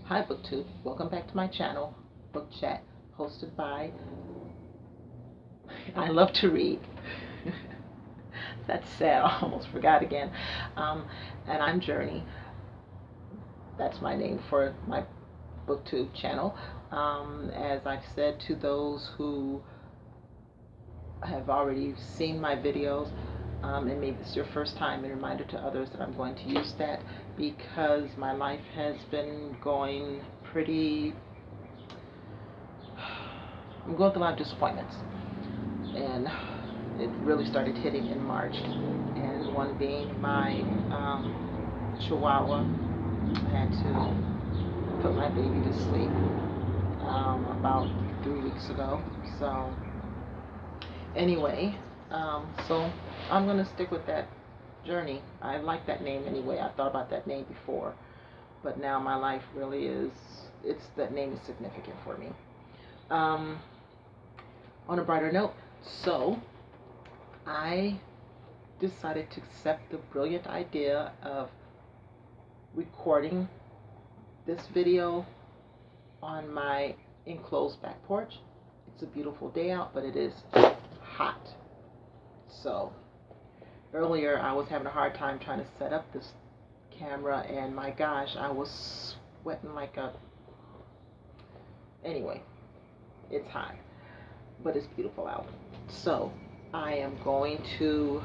Hi BookTube, welcome back to my channel, Book Chat, hosted by I Love to Read. That's sad, I almost forgot again. And I'm Journey. That's my name for my BookTube channel. As I've said to those who have already seen my videos, and maybe it's your first time, and a reminder to others that I'm going to use that because my life has been going pretty. I'm going through a lot of disappointments, and it really started hitting in March. And one being my Chihuahua. I had to put my baby to sleep about 3 weeks ago. So anyway, so I'm gonna stick with that journey. I like that name anyway. I thought about that name before, but now my life really is. That name is significant for me. On a brighter note, so I decided to accept the brilliant idea of recording this video on my enclosed back porch. It's a beautiful day out, but it is hot. So earlier I was having a hard time trying to set up this camera, and my gosh, I was sweating like a. Anyway, it's hot, but it's beautiful out. So I am going to,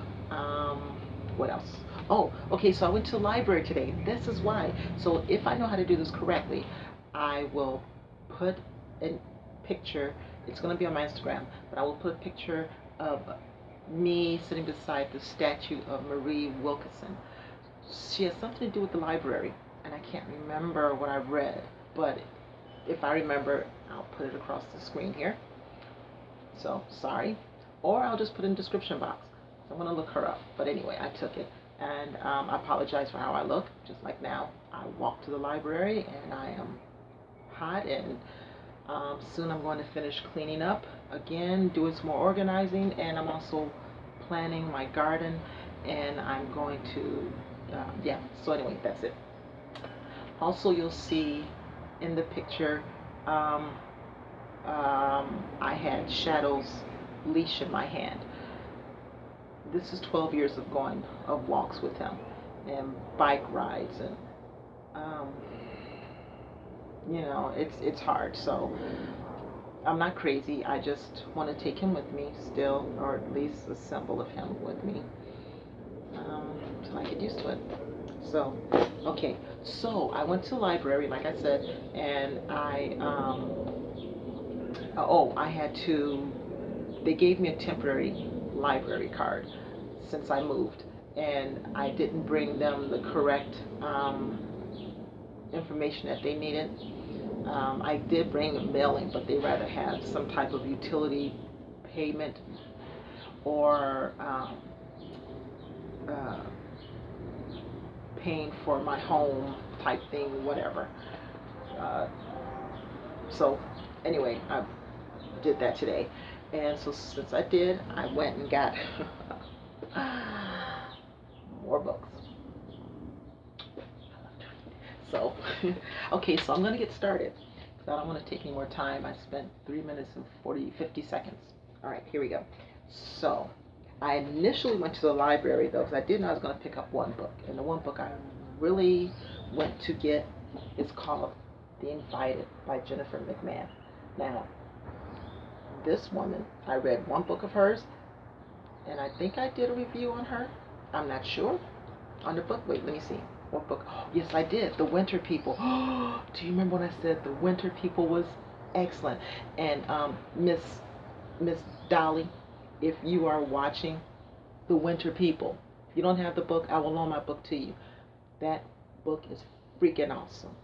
what else? Oh, okay, so I went to the library today. This is why. So if I know how to do this correctly, I will put a picture. It's going to be on my Instagram, but I will put a picture of me sitting beside the statue of Marie Wilkinson. She has something to do with the library, and I can't remember what I read, but if I remember, I'll put it across the screen here. So sorry, or I'll just put it in the description box. So I'm gonna look her up. But anyway, I took it, and I apologize for how I look. Just like now, I walked to the library, and I am hot, and soon I'm going to finish cleaning up again, doing some more organizing, and I'm also planning my garden, and I'm going to, yeah. So anyway, that's it. Also, you'll see in the picture. I had Shadow's leash in my hand. This is 12 years of walks with him, and bike rides, and it's hard. So I'm not crazy. I just want to take him with me still, or at least a symbol of him with me, so I get used to it. So, okay. So I went to the library, like I said, and I had to, they gave me a temporary library card since I moved, and I didn't bring them the correct information that they needed. I did bring a mailing, but they rather have some type of utility payment or paying for my home type thing, whatever. So anyway, I did that today, and so since I did, I went and got more books. So okay, so I'm gonna get started because I don't want to take any more time. I spent 3 minutes and 50 seconds. All right, here we go. So I initially went to the library though, because I didn't know I was going to pick up one book, and the one book I really went to get is called The Invited by Jennifer McMahon. Now, this woman, I read one book of hers, and I think I did a review on her. I'm not sure. On the book, wait, let me see. What book? Oh, yes, I did. The Winter People. Do you remember when I said The Winter People was excellent? And Miss Dolly, if you are watching The Winter People, if you don't have the book, I will loan my book to you. That book is freaking awesome.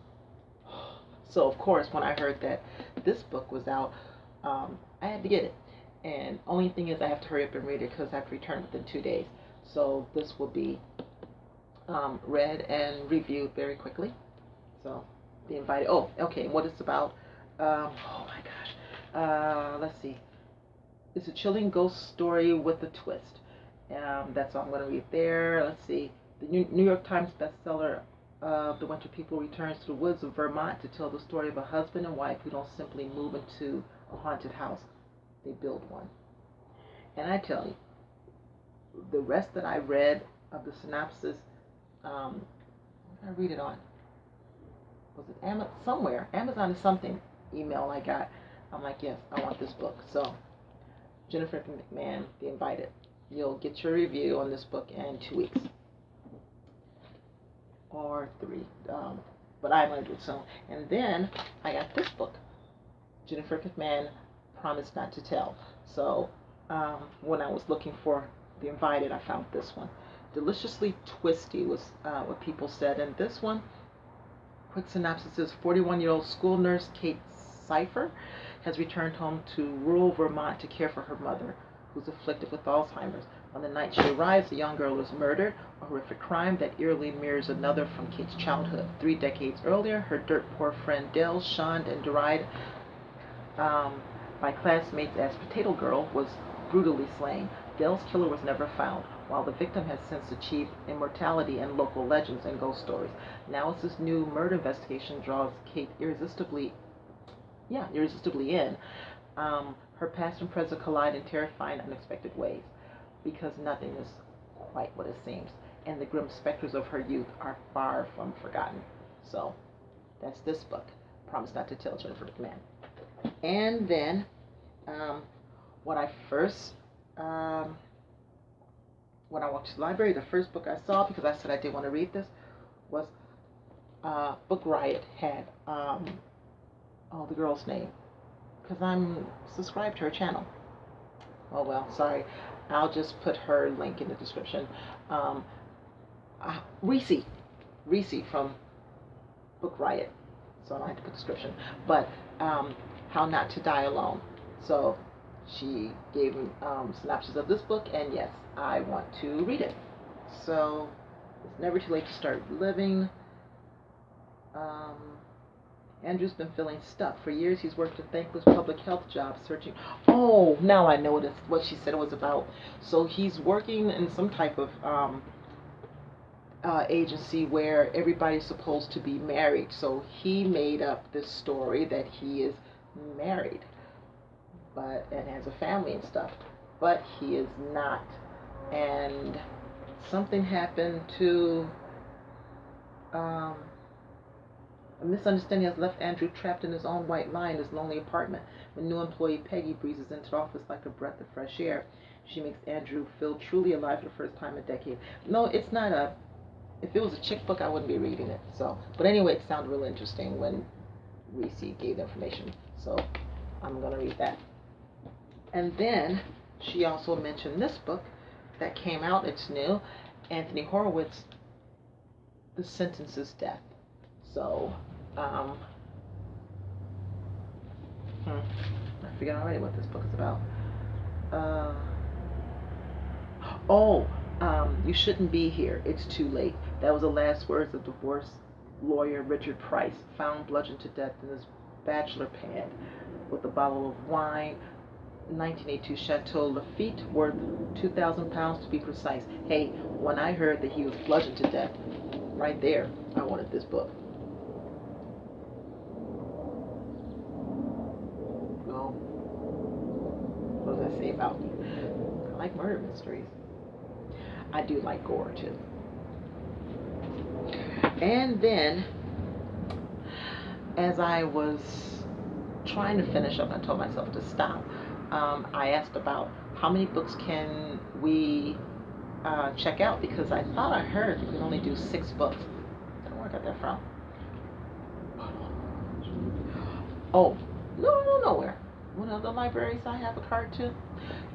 So of course, when I heard that this book was out, I had to get it. And only thing is, I have to hurry up and read it because I have to return within 2 days. So this will be read and reviewed very quickly. So, The Invited. Oh, okay. And what it's about? Oh my gosh. Let's see. It's a chilling ghost story with a twist. That's all I'm going to read there. Let's see. The New York Times bestseller of the Winter People returns to the woods of Vermont to tell the story of a husband and wife who don't simply move into a haunted house, they build one. And I tell you, the rest that I read of the synopsis, what did I read it on? Was it Amazon? Somewhere. Amazon is something email I got. I'm like, yes, I want this book. So, Jennifer McMahon, The Invited. You'll get your review on this book in 2 weeks. Or 3. But I'm going to do it soon. And then I got this book, Jennifer McMahon, Promise Not to Tell. So, when I was looking for The Invited, I found this one. Deliciously twisty was what people said. And this one, quick synopsis is 41-year-old school nurse Kate Cipher has returned home to rural Vermont to care for her mother, who's afflicted with Alzheimer's. On the night she arrives, the young girl is murdered, a horrific crime that eerily mirrors another from Kate's childhood. 3 decades earlier, her dirt poor friend Dale, shunned and derided by classmates as Potato Girl, was brutally slain. Dale's killer was never found, while the victim has since achieved immortality in local legends and ghost stories. Now as this new murder investigation draws Kate irresistibly in, her past and present collide in terrifying, unexpected ways, because nothing is quite what it seems, and the grim specters of her youth are far from forgotten. So, that's this book, Promise Not to Tell, Jennifer McMahon. And then, when I walked to the library, the first book I saw, because I said I did want to read this, was Book Riot had, the girl's name, because I'm subscribed to her channel. Oh well, sorry. I'll just put her link in the description. Reese from Book Riot. So I don't have to put description. But How Not to Die Alone. So she gave me synopsis of this book, and yes, I want to read it. So it's never too late to start living. Andrew's been feeling stuck. For years, he's worked a thankless public health job searching. Oh, now I know what she said it was about. So he's working in some type of agency where everybody's supposed to be married. So he made up this story that he is married, and has a family and stuff, but he is not. And something happened to a misunderstanding has left Andrew trapped in his own white lie in his lonely apartment. When new employee Peggy breezes into the office like a breath of fresh air, she makes Andrew feel truly alive for the first time in a decade. No, it's not if it was a chick book, I wouldn't be reading it. So, but anyway, it sounded really interesting when Reese gave the information. So, I'm going to read that. And then, she also mentioned this book that came out. It's new. Anthony Horowitz, The Sentence is Death. So, I forget already what this book is about. You Shouldn't Be Here. It's Too Late. That was the last words of divorce lawyer Richard Price, found bludgeoned to death in his bachelor pad with a bottle of wine, 1982 Chateau Lafite, worth £2,000 to be precise. Hey, when I heard that he was bludgeoned to death, right there, I wanted this book. Well, what does that say about me? I like murder mysteries. I do like gore too. And then, as I was trying to finish up, I told myself to stop. I asked about how many books can we check out, because I thought I heard you can only do 6 books. I don't know where I got that from. Oh, no, nowhere. One of the libraries I have a card to.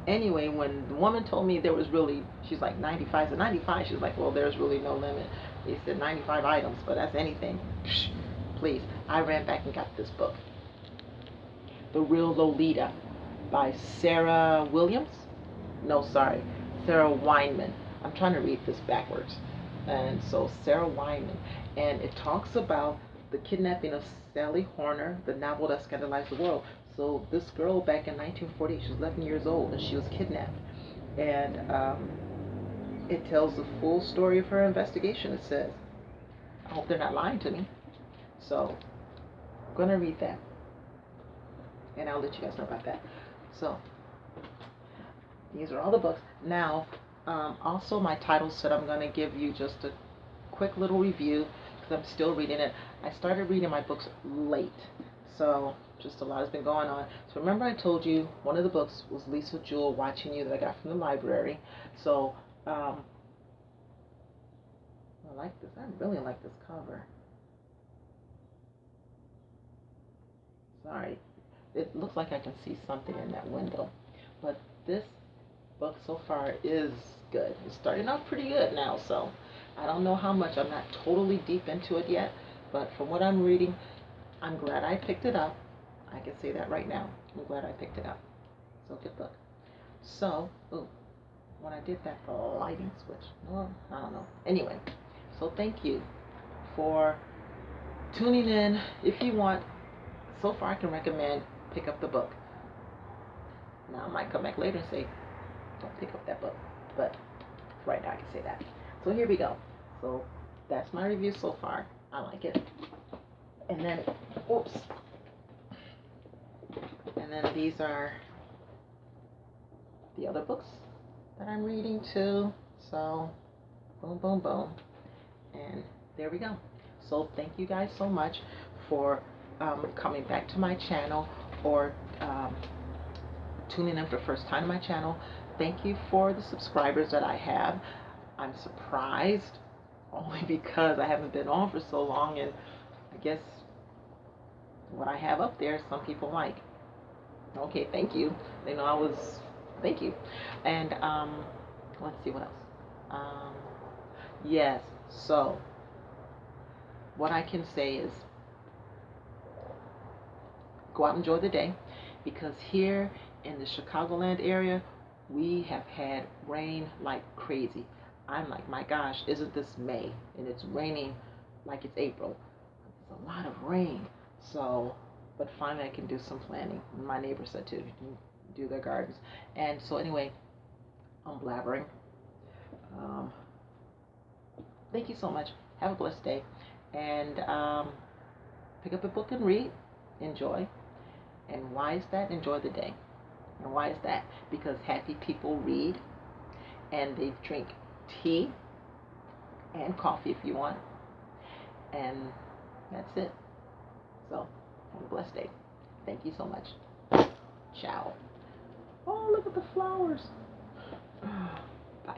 Anyway, when the woman told me there was really, she's like 95, so 95, she's like, well, there's really no limit. They said 95 items, but that's anything. Psh, please. I ran back and got this book. The Real Lolita by Sarah Williams. No, sorry, Sarah Weinman. I'm trying to read this backwards. And so Sarah Weinman. And it talks about the kidnapping of Sally Horner, the novel that scandalized the world. So this girl back in 1940, she was 11 years old, and she was kidnapped. And it tells the full story of her investigation, it says. I hope they're not lying to me. So I'm going to read that. And I'll let you guys know about that. So these are all the books. Now, also my title said I'm going to give you just a quick little review because I'm still reading it. I started reading my books late. So just a lot has been going on. So remember I told you one of the books was Lisa Jewell, Watching You, that I got from the library. So I like this. I really like this cover. Sorry. It looks like I can see something in that window. But this book so far is good. It's starting off pretty good now, so I don't know how much. I'm not totally deep into it yet, but from what I'm reading, I'm glad I picked it up. I can say that right now. I'm glad I picked it up. So good book. So, ooh, when I did that, the lighting switch. Well, I don't know. Anyway, so thank you for tuning in. If you want, so far I can recommend pick up the book. Now I might come back later and say, don't pick up that book. But right now I can say that. So here we go. So that's my review so far. I like it. And then, oops. And then these are the other books that I'm reading too. So boom, boom, boom. And there we go. So thank you guys so much for coming back to my channel or tuning in for the first time to my channel. Thank you for the subscribers that I have. I'm surprised only because I haven't been on for so long, and I guess what I have up there some people like. Okay, thank you. They know I was, thank you. And let's see what else. Yes, so what I can say is go out and enjoy the day, because here in the Chicagoland area we have had rain like crazy. I'm like, my gosh, isn't this May? And it's raining like it's April. It's a lot of rain. So, but finally I can do some planning. My neighbor said to do their gardens. And so anyway, I'm blabbering. Thank you so much. Have a blessed day. And pick up a book and read. Enjoy. And why is that? Enjoy the day. And why is that? Because happy people read, and they drink tea and coffee if you want. And that's it. So, have a blessed day. Thank you so much. Ciao. Oh, look at the flowers. Bye.